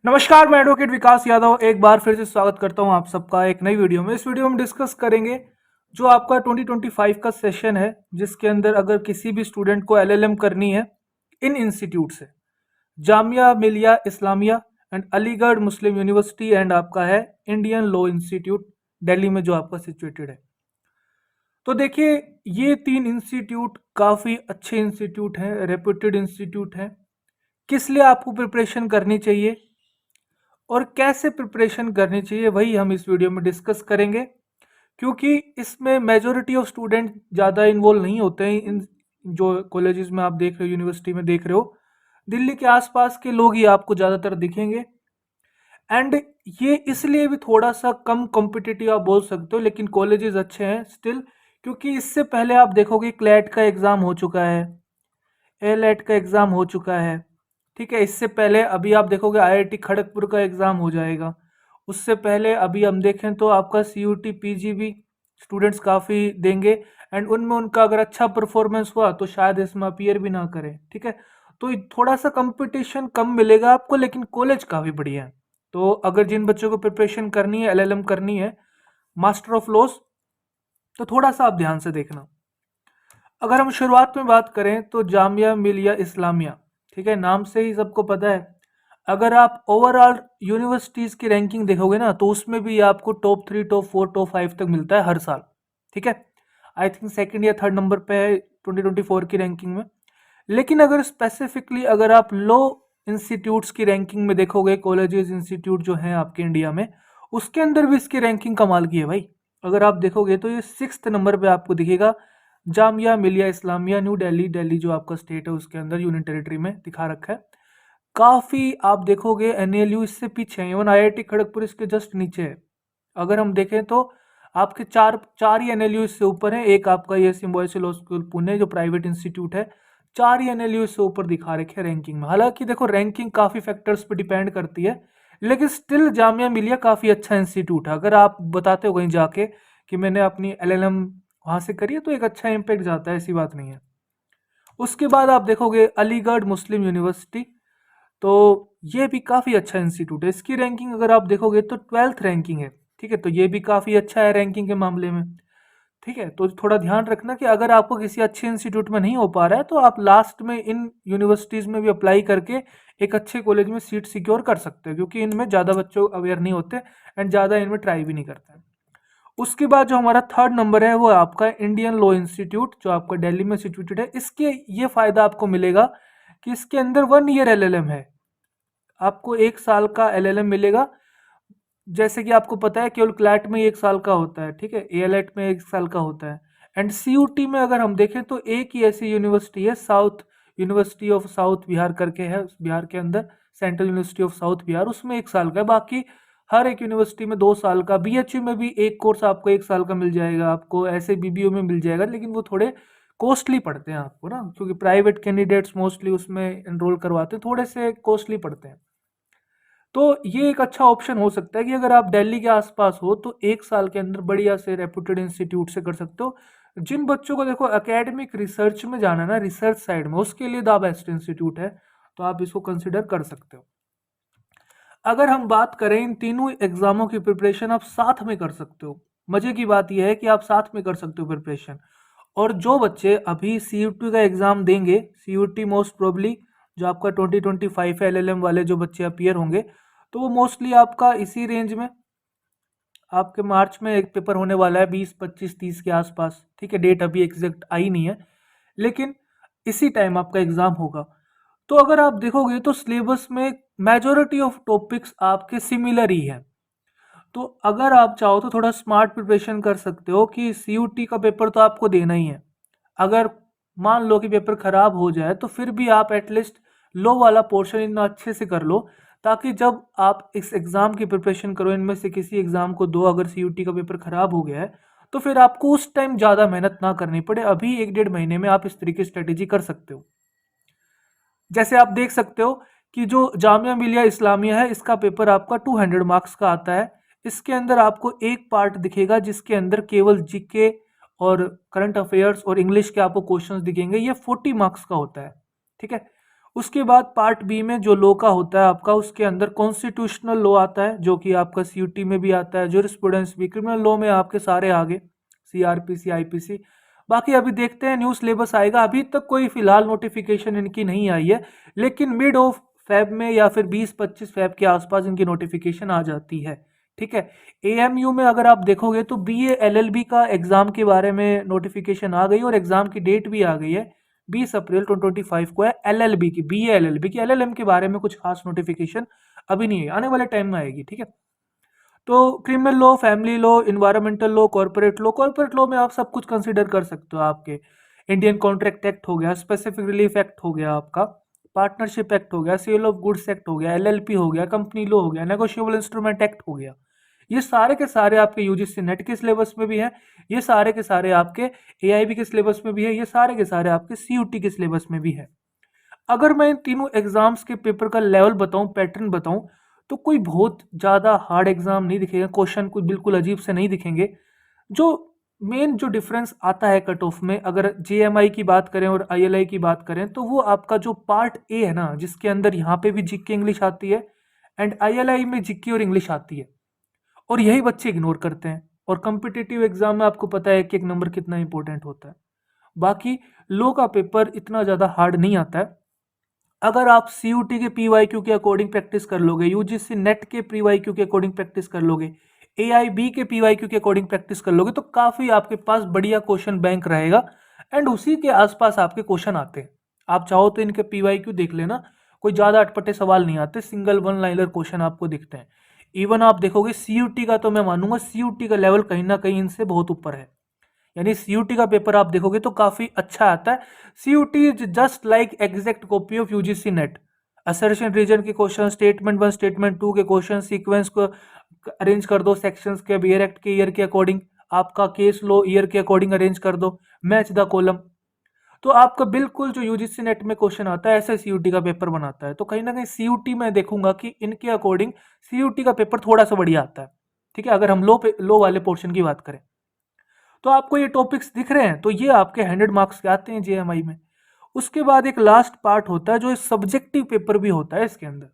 नमस्कार, मैं एडवोकेट विकास यादव एक बार फिर से स्वागत करता हूं आप सबका एक नई वीडियो में। इस वीडियो में डिस्कस करेंगे जो आपका 2025 का सेशन है, जिसके अंदर अगर किसी भी स्टूडेंट को एलएलएम करनी है इन इंस्टीट्यूट से, Jamia Millia Islamia and Aligarh Muslim university and आपका है इंडियन लॉ इंस्टीट्यूट दिल्ली में जो आपका सिचुएटेड है। तो देखिए, ये तीन इंस्टीट्यूट काफ़ी अच्छे इंस्टीट्यूट हैं, रेप्यूटेड इंस्टीट्यूट हैं। किस लिए आपको प्रिपरेशन करनी चाहिए और कैसे प्रिपरेशन करनी चाहिए, वही हम इस वीडियो में डिस्कस करेंगे। क्योंकि इसमें मेजॉरिटी ऑफ स्टूडेंट ज़्यादा इन्वॉल्व नहीं होते हैं। इन जो कॉलेजेस में आप देख रहे हो, यूनिवर्सिटी में देख रहे हो, दिल्ली के आसपास के लोग ही आपको ज़्यादातर दिखेंगे। एंड ये इसलिए भी थोड़ा सा कम कॉम्पिटिटिव आप बोल सकते हो, लेकिन कॉलेजेस अच्छे हैं स्टिल। क्योंकि इससे पहले आप देखोगे क्लैट का एग्ज़ाम हो चुका है, एलेट का एग्ज़ाम हो चुका है, ठीक है। इससे पहले अभी आप देखोगे आईआईटी खड़गपुर का एग्ज़ाम हो जाएगा। उससे पहले अभी हम देखें तो आपका सीयूटी पीजीबी स्टूडेंट्स काफ़ी देंगे, एंड उनमें उनका अगर अच्छा परफॉर्मेंस हुआ तो शायद इसमें अपीयर भी ना करें, ठीक है। तो थोड़ा सा कंपटीशन कम मिलेगा आपको, लेकिन कॉलेज काफ़ी बढ़िया है। तो अगर जिन बच्चों को प्रिपरेशन करनी है, एलएलएम करनी है, मास्टर ऑफ लॉज, तो थोड़ा सा आप ध्यान से देखना। अगर हम शुरुआत में बात करें तो जामिया मिलिया इस्लामिया, ठीक है, नाम से ही सबको पता है। अगर आप ओवरऑल यूनिवर्सिटीज़ की रैंकिंग देखोगे ना, तो उसमें भी आपको टॉप 3, टॉप 4, टॉप 5 तक मिलता है हर साल, ठीक है। आई थिंक सेकंड या थर्ड नंबर पे है 2024 की रैंकिंग में। लेकिन अगर स्पेसिफिकली अगर आप लो इंस्टीट्यूट्स की रैंकिंग में देखोगे, कॉलेजेस इंस्टीट्यूट जो हैं आपके इंडिया में, उसके अंदर भी इसकी रैंकिंग कमाल की है भाई। अगर आप देखोगे तो ये 6th नंबर पे आपको दिखेगा, जामिया मिलिया इस्लामिया न्यू दिल्ली, दिल्ली जो आपका स्टेट है उसके अंदर यूनियन टेरिटरी में दिखा रखा है। काफ़ी आप देखोगे एनएलयू इससे पीछे है, इवन आईआईटी खड़गपुर इसके जस्ट नीचे है। अगर हम देखें तो आपके चार चार ही एनएलयू इससे ऊपर है। एक आपका ये सिम्बॉयसिस लॉ स्कूल पुणे जो प्राइवेट इंस्टीट्यूट है, चार ही एनएलयू इससे ऊपर दिखा रखे हैं रैंकिंग में। हालांकि देखो, रैंकिंग काफ़ी फैक्टर्स पे डिपेंड करती है, लेकिन स्टिल जामिया मिलिया काफ़ी अच्छा इंस्टीट्यूट है। अगर आप बताते हो कहीं जाके कि मैंने अपनी एलएलएम वहाँ से करी है, तो एक अच्छा इम्पैक्ट जाता है, ऐसी बात नहीं है। उसके बाद आप देखोगे अलीगढ़ मुस्लिम यूनिवर्सिटी, तो ये भी काफ़ी अच्छा इंस्टीट्यूट है। इसकी रैंकिंग अगर आप देखोगे तो 12th रैंकिंग है, ठीक है। तो ये भी काफ़ी अच्छा है रैंकिंग के मामले में, ठीक है। तो थोड़ा ध्यान रखना कि अगर आपको किसी अच्छे इंस्टीट्यूट में नहीं हो पा रहा है, तो आप लास्ट में इन यूनिवर्सिटीज़ में भी अप्लाई करके एक अच्छे कॉलेज में सीट सिक्योर कर सकते हो, क्योंकि इनमें ज़्यादा बच्चों अवेयर नहीं होते एंड ज़्यादा इनमें ट्राई भी नहीं करते। उसके बाद जो हमारा थर्ड नंबर है वो आपका इंडियन लॉ इंस्टीट्यूट जो आपका दिल्ली में सिचुएटेड है। इसके ये फ़ायदा आपको मिलेगा कि इसके अंदर 1 ईयर एलएलएम है। आपको 1 साल का एलएलएम मिलेगा। जैसे कि आपको पता है केवल क्लैट में 1 साल का होता है, ठीक है, एएलएट में 1 साल का होता है। एंड सीयूटी में अगर हम देखें तो एक ही ऐसी यूनिवर्सिटी है, south university of south Bihar करके है, बिहार के अंदर central university of south Bihar, उसमें 1 साल का है। बाकी हर एक यूनिवर्सिटी में 2 साल का। बीएचयू में भी एक कोर्स आपको 1 साल का मिल जाएगा, आपको ऐसे बीबीओ में मिल जाएगा, लेकिन वो थोड़े कॉस्टली पड़ते हैं आपको ना, क्योंकि प्राइवेट कैंडिडेट्स मोस्टली उसमें एनरोल करवाते हैं, थोड़े से कॉस्टली पड़ते हैं। तो ये एक अच्छा ऑप्शन हो सकता है कि अगर आप दिल्ली के आसपास हो तो 1 साल के अंदर बढ़िया से रेप्यूटेड इंस्टीट्यूट से कर सकते हो। जिन बच्चों को देखो एकेडमिक रिसर्च में जाना है ना, रिसर्च साइड में, उसके लिए द बेस्ट इंस्टीट्यूट है, तो आप इसको कंसिडर कर सकते हो। अगर हम बात करें इन तीनों एग्जामों की प्रिपरेशन आप साथ में कर सकते हो। मजे की बात यह है कि आप साथ में कर सकते हो प्रिपरेशन। और जो बच्चे अभी सीयूटी का एग्जाम देंगे, सीयूटी मोस्ट प्रोबली जो आपका 2025 है, एलएलएम वाले जो बच्चे अपीयर होंगे, तो वो मोस्टली आपका इसी रेंज में, आपके मार्च में एक पेपर होने वाला है 20, 25, 30 के आसपास, ठीक है। डेट अभी एग्जैक्ट आई नहीं है, लेकिन इसी टाइम आपका एग्जाम होगा। तो अगर आप देखोगे तो सिलेबस में मेजोरिटी ऑफ टॉपिक्स आपके सिमिलर ही हैं। तो अगर आप चाहो तो थोड़ा स्मार्ट प्रिपरेशन कर सकते हो कि सीयूटी का पेपर तो आपको देना ही है। अगर मान लो कि पेपर खराब हो जाए तो फिर भी आप एटलीस्ट लो वाला पोर्शन इतना अच्छे से कर लो, ताकि जब आप इस एग्ज़ाम की प्रिपरेशन करो, इनमें से किसी एग्ज़ाम को दो, अगर सीयूटी का पेपर खराब हो गया है तो फिर आपको उस टाइम ज़्यादा मेहनत ना करनी पड़े। अभी 1 डेढ़ महीने में आप इस तरीके की स्ट्रेटेजी कर सकते हो। जैसे आप देख सकते हो कि जो जामिया मिलिया इस्लामिया है, इसका पेपर आपका 200 मार्क्स का आता है। इसके अंदर आपको एक पार्ट दिखेगा जिसके अंदर केवल जीके और करंट अफेयर्स और इंग्लिश के आपको क्वेश्चंस दिखेंगे, ये 40 मार्क्स का होता है, ठीक है। उसके बाद पार्ट बी में जो लॉ का होता है आपका, उसके अंदर कॉन्स्टिट्यूशनल लॉ आता है जो कि आपका सीयूटी में भी आता है, ज्यूरिस्प्रूडेंस भी, क्रिमिनल लॉ में आपके सारे आगे सीआरपीसी आईपीसी। बाकी अभी देखते हैं न्यू सिलेबस आएगा, अभी तक कोई फिलहाल नोटिफिकेशन इनकी नहीं आई है, लेकिन मिड ऑफ फेब में या फिर 20-25 फेब के आसपास इनकी नोटिफिकेशन आ जाती है। ठीक है। एएमयू में अगर आप देखोगे तो बीए एलएलबी का एग्जाम के बारे में नोटिफिकेशन आ गई और एग्जाम की डेट भी आ गई है, 20 अप्रैल 2025 को है एलएलबी की, बीए एलएलबी की। एलएलएम के बारे में कुछ खास नोटिफिकेशन अभी नहीं है, आने वाले टाइम में आएगी। ठीक है। तो criminal law, family law, environmental law, corporate law में आप सब कुछ कंसीडर कर सकते हो। आपके इंडियन कॉन्ट्रैक्ट एक्ट हो गया, स्पेसिफिक रिलीफ एक्ट हो गया, आपका पार्टनरशिप एक्ट हो गया, सेल ऑफ गुड्स एक्ट हो गया, एलएलपी हो गया, कंपनी लॉ हो गया, नेगोशिएबल इंस्ट्रूमेंट एक्ट हो गया। ये सारे के सारे आपके यूजीसी नेट के सिलेबस में भी हैं, ये सारे के सारे आपके एआईबी के सिलेबस में भी है, ये सारे के सारे आपके सीयूटी के सिलेबस में भी है। अगर मैं इन तीनों एग्जाम्स के पेपर का लेवल बताऊं, पैटर्न बताऊं, तो कोई बहुत ज़्यादा हार्ड एग्जाम नहीं दिखेगा, क्वेश्चन कोई बिल्कुल अजीब से नहीं दिखेंगे। जो मेन जो डिफरेंस आता है कट ऑफ में, अगर जेएमआई की बात करें और आईएलआई की बात करें, तो वो आपका जो पार्ट ए है ना, जिसके अंदर यहाँ पे भी जीके इंग्लिश आती है एंड आईएलआई में जीके और इंग्लिश आती है, और यही बच्चे इग्नोर करते हैं। और कम्पिटिटिव एग्जाम में आपको पता है कि एक नंबर कितना इंपॉर्टेंट होता है। बाकी लॉ का पेपर इतना ज़्यादा हार्ड नहीं आता है। अगर आप सीयूटी के पीवाईक्यू के अकॉर्डिंग प्रैक्टिस कर लोगे, यूजीसी नेट के पीवाईक्यू के अकॉर्डिंग प्रैक्टिस कर लोगे, एआईबी के पीवाईक्यू के अकॉर्डिंग प्रैक्टिस कर लोगे, तो काफ़ी आपके पास बढ़िया क्वेश्चन बैंक रहेगा एंड उसी के आसपास आपके क्वेश्चन आते हैं। आप चाहो तो इनके पीवाईक्यू देख लेना, कोई ज़्यादा अटपटे सवाल नहीं आते, सिंगल वन लाइनर क्वेश्चन आपको दिखते हैं। इवन आप देखोगे सीयूटी का, तो मैं मानूंगा सीयूटी का लेवल कहीं ना कहीं इनसे बहुत ऊपर है। यानी सीयूटी का पेपर आप देखोगे तो काफी अच्छा आता है। CUET is just like exact copy of UGC NET. Assertion reason के क्वेश्चन, स्टेटमेंट 1 स्टेटमेंट 2 के क्वेश्चन, सीक्वेंस को अरेंज कर दो सेक्शंस के, बियर एक्ट के ईयर के अकॉर्डिंग, आपका केस लो ईयर के अकॉर्डिंग अरेंज कर दो, मैच द कॉलम। तो आपका बिल्कुल जो यूजीसी नेट में क्वेश्चन आता है ऐसे सीयूटी का पेपर बनाता है। तो कहीं ना कहीं सीयूटी में देखूंगा कि इनके अकॉर्डिंग सीयूटी का पेपर थोड़ा सा बढ़िया आता है। ठीक है। अगर हम लो वाले पोर्शन की बात करें, तो आपको ये टॉपिक्स दिख रहे हैं, तो ये आपके 100 मार्क्स के आते हैं जेएमआई में। उसके बाद एक लास्ट पार्ट होता है जो सब्जेक्टिव पेपर भी होता है इसके अंदर।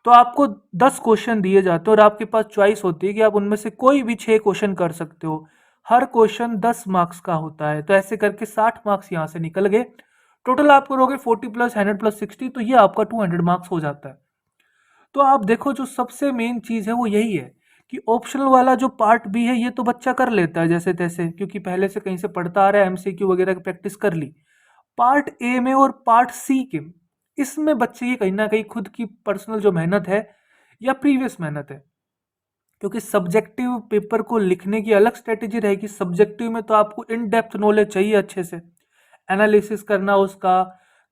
तो आपको 10 क्वेश्चन दिए जाते हैं और आपके पास चॉइस होती है कि आप उनमें से कोई भी 6 क्वेश्चन कर सकते हो। हर क्वेश्चन 10 मार्क्स का होता है, तो ऐसे करके 60 मार्क्स यहाँ से निकल गए। टोटल आप करोगे 40 प्लस 100 प्लस 60, तो ये आपका 200 मार्क्स हो जाता है। तो आप देखो जो सबसे मेन चीज़ है वो यही है कि ऑप्शनल वाला जो पार्ट बी है ये तो बच्चा कर लेता है जैसे तैसे, क्योंकि पहले से कहीं से पढ़ता आ रहा है, एमसीक्यू वगैरह की प्रैक्टिस कर ली। पार्ट ए में और पार्ट सी के, इसमें बच्चे की कहीं ना कहीं खुद की पर्सनल जो मेहनत है या प्रीवियस मेहनत है, क्योंकि सब्जेक्टिव पेपर को लिखने की अलग स्ट्रेटेजी रहेगी। सब्जेक्टिव में तो आपको इन डेप्थ नॉलेज चाहिए, अच्छे से एनालिसिस करना, उसका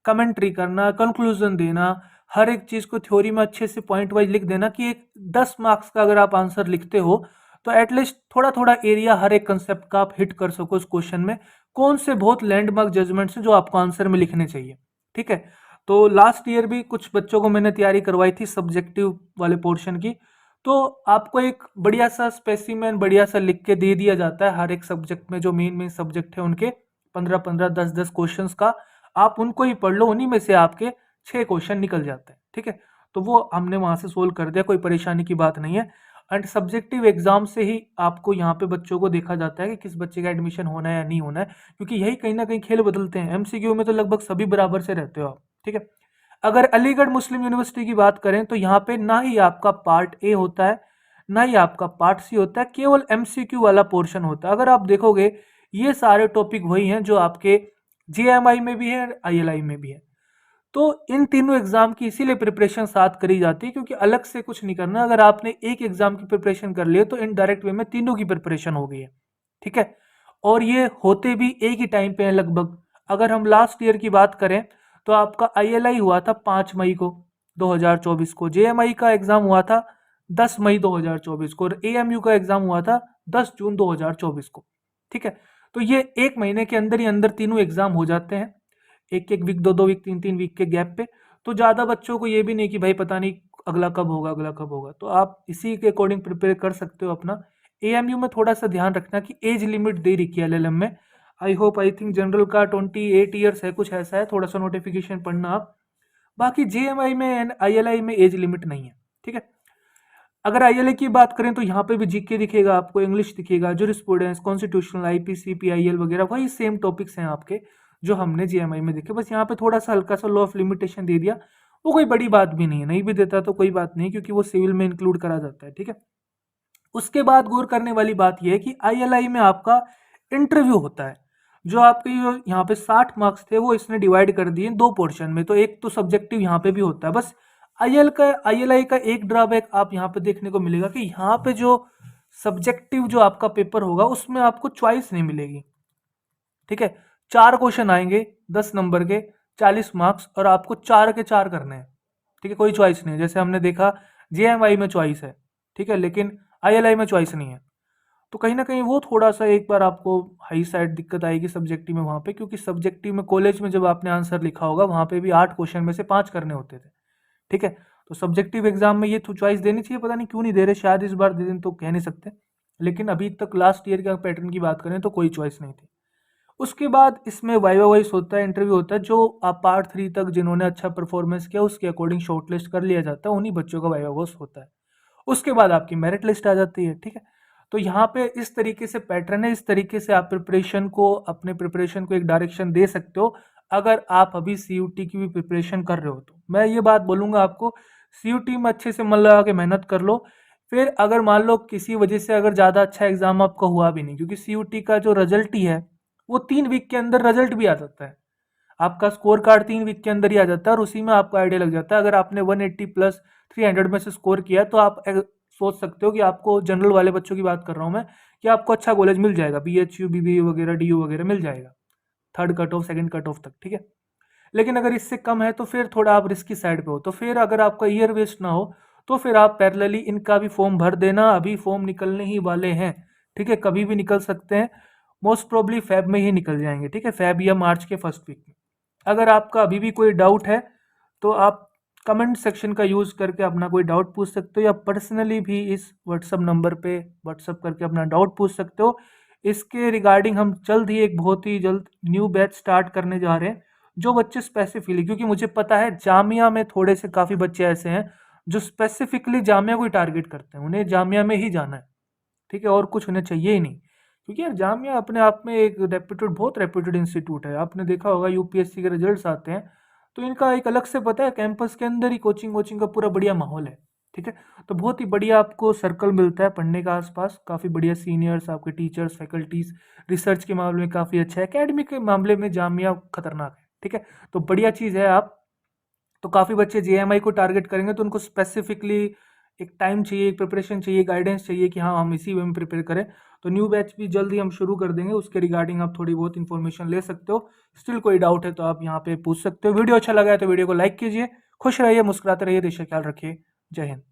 कमेंट्री करना, कंक्लूजन देना, हर एक चीज़ को थ्योरी में अच्छे से पॉइंट वाइज लिख देना कि एक 10 मार्क्स का अगर आप आंसर लिखते हो तो एटलीस्ट थोड़ा थोड़ा एरिया हर एक कंसेप्ट का आप हिट कर सको उस क्वेश्चन में। कौन से बहुत लैंडमार्क जजमेंट्स हैं जो आपको आंसर में लिखने चाहिए। ठीक है। तो लास्ट ईयर भी कुछ बच्चों को मैंने तैयारी करवाई थी सब्जेक्टिव वाले पोर्शन की, तो आपको एक बढ़िया सा स्पेसिमेन बढ़िया सा लिख के दे दिया जाता है हर एक सब्जेक्ट में, जो मेन मेन सब्जेक्ट है उनके 15-15 10-10 क्वेश्चंस का, आप उनको ही पढ़ लो, उन्हीं में से आपके 6 क्वेश्चन निकल जाते हैं। ठीक है। तो वो हमने वहां से सोल्व कर दिया, कोई परेशानी की बात नहीं है। एंड सब्जेक्टिव एग्जाम से ही आपको यहाँ पे बच्चों को देखा जाता है कि किस बच्चे का एडमिशन होना है या नहीं होना है, क्योंकि यही कहीं ना कहीं खेल बदलते हैं। एमसीक्यू में तो लगभग सभी बराबर से रहते हो आप। ठीक है। अगर अलीगढ़ मुस्लिम यूनिवर्सिटी की बात करें तो यहाँ पे ना ही आपका पार्ट ए होता है ना ही आपका पार्ट सी होता है, केवल एमसीक्यू वाला पोर्शन होता है। अगर आप देखोगे ये सारे टॉपिक वही हैं जो आपके जेएमआई में भी है, आईएलआई में भी है। तो इन तीनों एग्जाम की इसीलिए प्रिपरेशन साथ करी जाती है, क्योंकि अलग से कुछ नहीं करना। अगर आपने एक एग्जाम की प्रिपरेशन कर ली है तो इनडायरेक्ट वे में तीनों की प्रिपरेशन हो गई है। ठीक है। और ये होते भी एक ही टाइम पे हैं लगभग। अगर हम लास्ट ईयर की बात करें तो आपका आईएलआई हुआ था 5 मई को 2024 को, जेएमआई का एग्जाम हुआ था 10 मई 2024 को, और एएमयू का एग्जाम हुआ था 10 जून 2024 को। ठीक है। तो ये एक महीने के अंदर ही अंदर तीनों एग्जाम हो जाते हैं, एक एक वीक, 2 वीक, 3 वीक के गैप पे। तो ज़्यादा बच्चों को ये भी नहीं कि भाई पता नहीं अगला कब होगा, अगला कब होगा, तो आप इसी के अकॉर्डिंग प्रिपेयर कर सकते हो अपना। एएमयू में थोड़ा सा ध्यान रखना कि एज लिमिट दे रखी है एलएलएम में। आई थिंक जनरल का 28 ईयर्स है, कुछ ऐसा है, थोड़ा सा नोटिफिकेशन पढ़ना आप। बाकी जेएमआई में एंड आईएलआई में एज लिमिट नहीं है, ठीक है। अगर आईएलए की बात करें तो यहाँ पे भी जीके दिखेगा आपको, इंग्लिश दिखेगा, जूरिस्प्रूडेंस, कॉन्स्टिट्यूशनल, आईपीसी, पीआईएल वगैरह, वही सेम टॉपिक्स हैं आपके जो हमने जेएमआई में देखे। बस यहाँ पे थोड़ा सा हल्का सा लॉ ऑफ लिमिटेशन दे दिया, वो कोई बड़ी बात भी नहीं है, नहीं भी देता तो कोई बात नहीं, क्योंकि वो सिविल में इंक्लूड करा जाता है, ठीक है। उसके बाद गौर करने वाली बात यह है कि आईएलआई में आपका इंटरव्यू होता है। जो आपके यहाँ पे 60 मार्क्स थे वो इसने डिवाइड कर दिए दो पोर्शन में, तो एक तो सब्जेक्टिव यहाँ पे भी होता है। बस आईएलआई का एक ड्रॉबैक आप यहाँ पे देखने को मिलेगा कि यहाँ पे जो सब्जेक्टिव जो आपका पेपर होगा उसमें आपको चॉइस नहीं मिलेगी, ठीक है। 4 क्वेश्चन आएंगे 10 नंबर के, 40 मार्क्स, और आपको 4 के 4 करने हैं, ठीक है। कोई चॉइस नहीं है, जैसे हमने देखा जेएमआई में चॉइस है, ठीक है, लेकिन आईएलआई में चॉइस नहीं है। तो कहीं ना कहीं वो थोड़ा सा एक बार आपको हाई साइड दिक्कत आएगी सब्जेक्टिव में वहाँ पे, क्योंकि सब्जेक्टिव में कॉलेज में जब आपने आंसर लिखा होगा वहाँ पे भी 8 क्वेश्चन में से 5 करने होते थे, ठीक है। तो सब्जेक्टिव एग्जाम में ये तो चॉइस देनी चाहिए, पता नहीं क्यों नहीं दे रहे, शायद इस बार दे दें तो कह नहीं सकते, लेकिन अभी तक लास्ट ईयर का पैटर्न की बात करें तो कोई चॉइस नहीं थी। उसके बाद इसमें वाइवा वाइस होता है, इंटरव्यू होता है, जो आप पार्ट 3 तक जिन्होंने अच्छा परफॉर्मेंस किया उसके अकॉर्डिंग शॉर्टलिस्ट कर लिया जाता है, उन्हीं बच्चों का वाइवा वाइस होता है। उसके बाद आपकी मेरिट लिस्ट आ जाती है, ठीक है। तो यहाँ पे इस तरीके से पैटर्न है, इस तरीके से आप प्रिपरेशन को, अपने प्रिपरेशन को एक डायरेक्शन दे सकते हो। अगर आप अभी सीयूटी की भी प्रिपरेशन कर रहे हो तो मैं ये बात बोलूँगा आपको, सीयूटी में अच्छे से मन लगा के मेहनत कर लो। फिर अगर मान लो किसी वजह से अगर ज़्यादा अच्छा एग्जाम आपका हुआ भी नहीं, क्योंकि सीयूटी का जो रिजल्ट ही है वो 3 वीक के अंदर रिजल्ट भी आ जाता है, आपका स्कोर कार्ड 3 वीक के अंदर ही आ जाता है, और उसी में आपको आइडिया लग जाता है। अगर आपने 180 प्लस 300 में से स्कोर किया तो आप सोच सकते हो कि आपको, जनरल वाले बच्चों की बात कर रहा हूँ मैं, कि आपको अच्छा कॉलेज मिल जाएगा, बीएचयू, बीबीयू वगैरह, डीयू वगैरह मिल जाएगा, third cut off, second cut off तक, ठीक है। लेकिन अगर इससे कम है तो फिर थोड़ा आप रिस्की साइड पे हो, तो फिर अगर आपका ईयर वेस्ट ना हो तो फिर आप पैरेलली इनका भी फॉर्म भर देना, अभी फॉर्म निकलने ही वाले हैं, ठीक है, कभी भी निकल सकते हैं, मोस्ट प्रोबली फेब में ही निकल जाएंगे, ठीक है, फेब या मार्च के फर्स्ट वीक में। अगर आपका अभी भी कोई डाउट है तो आप कमेंट सेक्शन का यूज़ करके अपना कोई डाउट पूछ सकते हो, या पर्सनली भी इस व्हाट्सअप नंबर पे व्हाट्सअप करके अपना डाउट पूछ सकते हो। इसके रिगार्डिंग हम जल्द ही, एक बहुत ही जल्द न्यू बैच स्टार्ट करने जा रहे हैं, जो बच्चे स्पेसिफिकली, क्योंकि मुझे पता है जामिया में थोड़े से काफ़ी बच्चे ऐसे हैं जो स्पेसिफिकली जामिया को ही टारगेट करते हैं, उन्हें जामिया में ही जाना है, ठीक है, और कुछ उन्हें चाहिए ही नहीं। क्योंकि यार जामिया अपने आप में एक रेप्यूटेड, बहुत रेप्यूटेड इंस्टीट्यूट है, आपने देखा होगा यूपीएससी के रिजल्ट्स आते हैं तो इनका एक अलग से, पता है, कैंपस के अंदर ही कोचिंग वोचिंग का पूरा बढ़िया माहौल है, ठीक है। तो बहुत ही बढ़िया आपको सर्कल मिलता है पढ़ने का आसपास, काफ़ी बढ़िया सीनियर्स, आपके टीचर्स, फैकल्टीज, रिसर्च के मामले में काफ़ी अच्छा है, एकेडमिक के मामले में जामिया खतरनाक है, ठीक है। तो बढ़िया चीज़ है आप, तो काफ़ी बच्चे जेएमआई को टारगेट करेंगे तो उनको स्पेसिफिकली एक टाइम चाहिए, एक प्रिपरेशन चाहिए, गाइडेंस चाहिए कि हाँ हम इसी वे में प्रिपेयर करें। तो न्यू बैच भी जल्दी हम शुरू कर देंगे, उसके रिगार्डिंग आप थोड़ी बहुत इन्फॉर्मेशन ले सकते हो। स्टिल कोई डाउट है तो आप यहाँ पे पूछ सकते हो। वीडियो अच्छा लगा है तो वीडियो को लाइक कीजिए, खुश रहिए, मुस्कुराते रहिए, देश का ख्याल रखिए। जय हिंद।